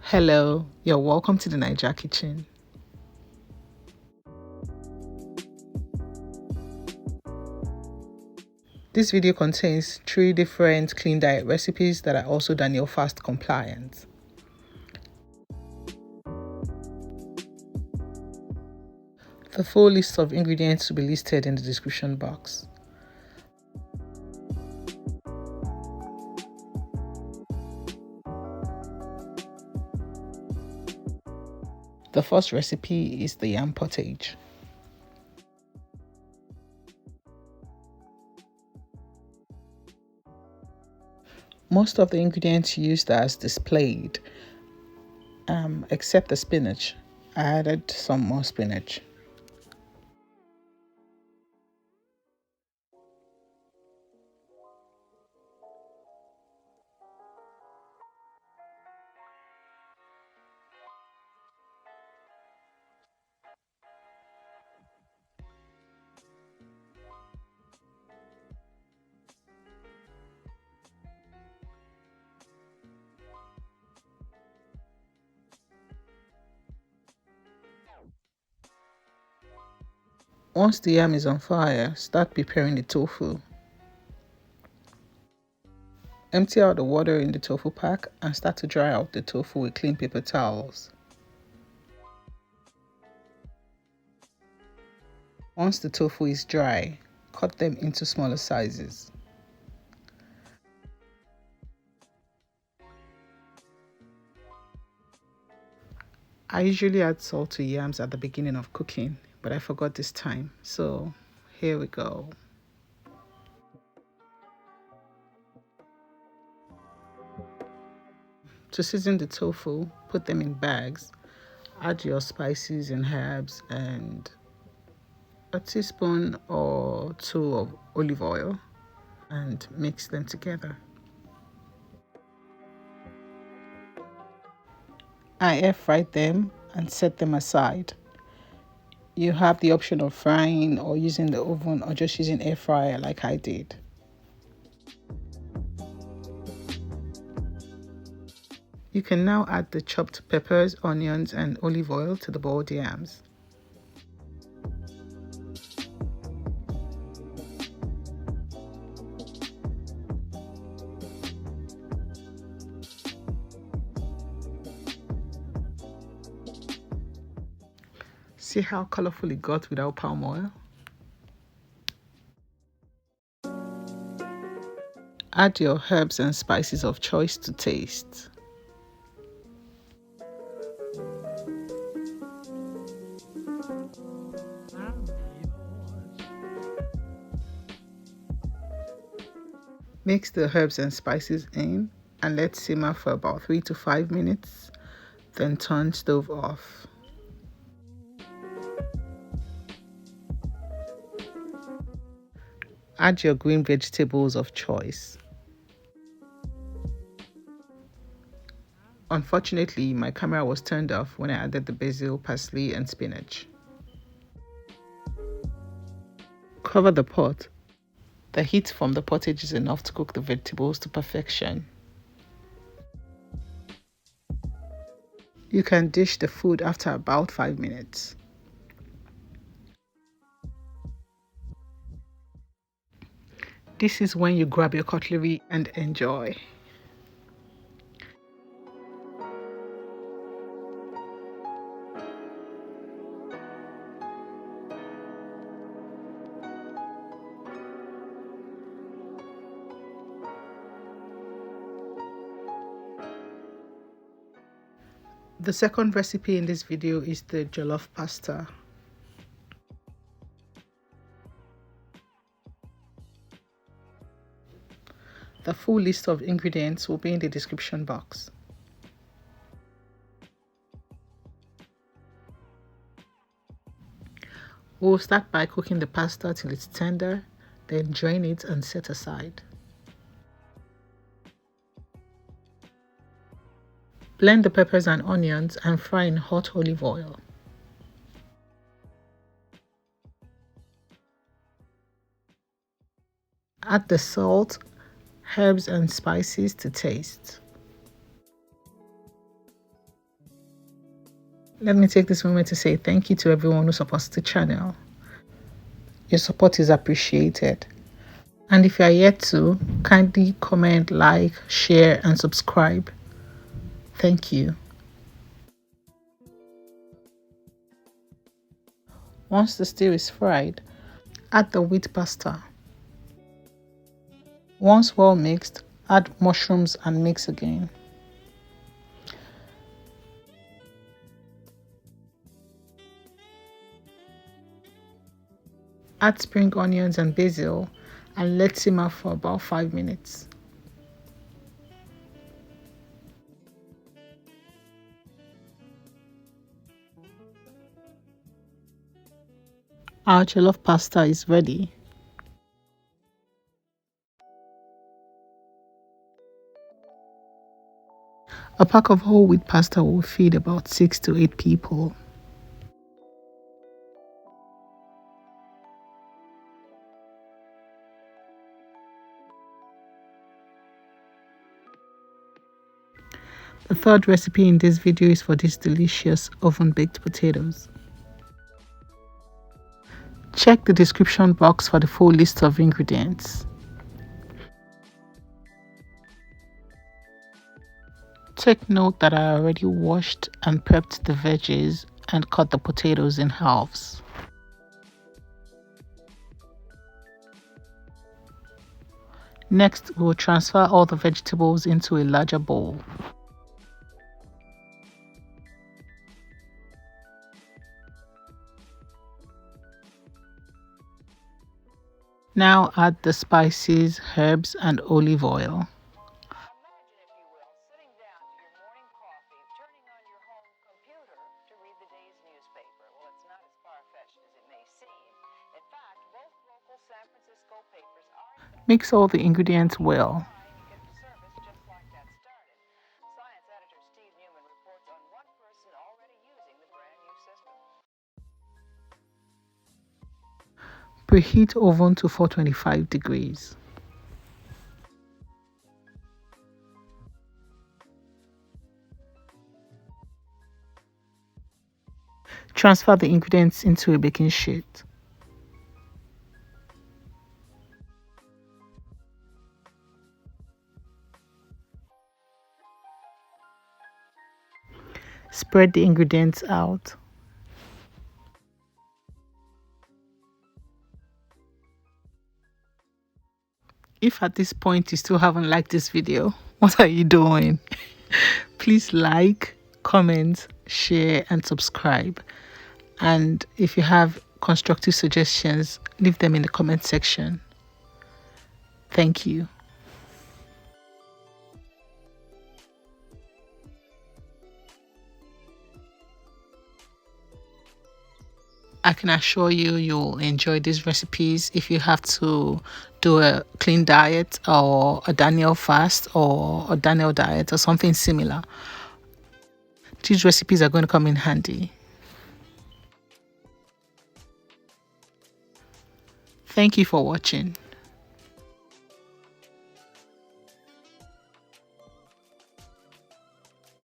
Hello, you're welcome to the Naija kitchen. This video contains 3 different clean diet recipes that are also Daniel Fast compliant. The full list of ingredients will be listed in the description box. The first recipe is the Yam Potage. Most of the ingredients used are as displayed, except the spinach. I added some more spinach. Once the yam is on fire, start preparing the tofu. Empty out the water in the tofu pack and start to dry out the tofu with clean paper towels. Once the tofu is dry, cut them into smaller sizes. I usually add salt to yams at the beginning of cooking, but I forgot this time, so here we go. To season the tofu, put them in bags. Add your spices and herbs and a teaspoon or 2 of olive oil and mix them together. I air fried them and set them aside. You have the option of frying or using the oven or just using air fryer like I did. You can now add the chopped peppers, onions and olive oil to the boiled yams. See how colorful it got without palm oil? Add your herbs and spices of choice to taste. Mix the herbs and spices in and let simmer for about 3 to 5 minutes, then turn stove off. Add your green vegetables of choice. Unfortunately, my camera was turned off when I added the basil, parsley and spinach. Cover the pot. The heat from the pottage is enough to cook the vegetables to perfection. You can dish the food after about 5 minutes. This is when you grab your cutlery and enjoy. The second recipe in this video is the jollof pasta. The full list of ingredients will be in the description box. We'll start by cooking the pasta till it's tender, then drain it and set aside. Blend the peppers and onions and fry in hot olive oil. Add the salt, herbs and spices to taste. Let me take this moment to say thank you to everyone who supports the channel. Your support is appreciated. And if you are yet to, kindly comment, like, share, and subscribe. Thank you. Once the stew is fried, add the wheat pasta. Once well mixed, add mushrooms and mix again. Add spring onions and basil and let simmer for about 5 minutes. Our jollof pasta is ready. A pack of whole wheat pasta will feed about 6 to 8 people. The third recipe in this video is for these delicious oven-baked potatoes. Check the description box for the full list of ingredients. Take note that I already washed and prepped the veggies and cut the potatoes in halves. Next, we will transfer all the vegetables into a larger bowl. Now add the spices, herbs, and olive oil. Mix all the ingredients well. Preheat oven to 425 degrees. Transfer the ingredients into a baking sheet. Spread the ingredients out. If at this point you still haven't liked this video, what are you doing? Please like, comment, share, and subscribe. And if you have constructive suggestions, leave them in the comment section. Thank you. I can assure you you'll enjoy these recipes if you have to do a clean diet or a Daniel fast or a Daniel diet or something similar. These recipes are going to come in handy. Thank you for watching.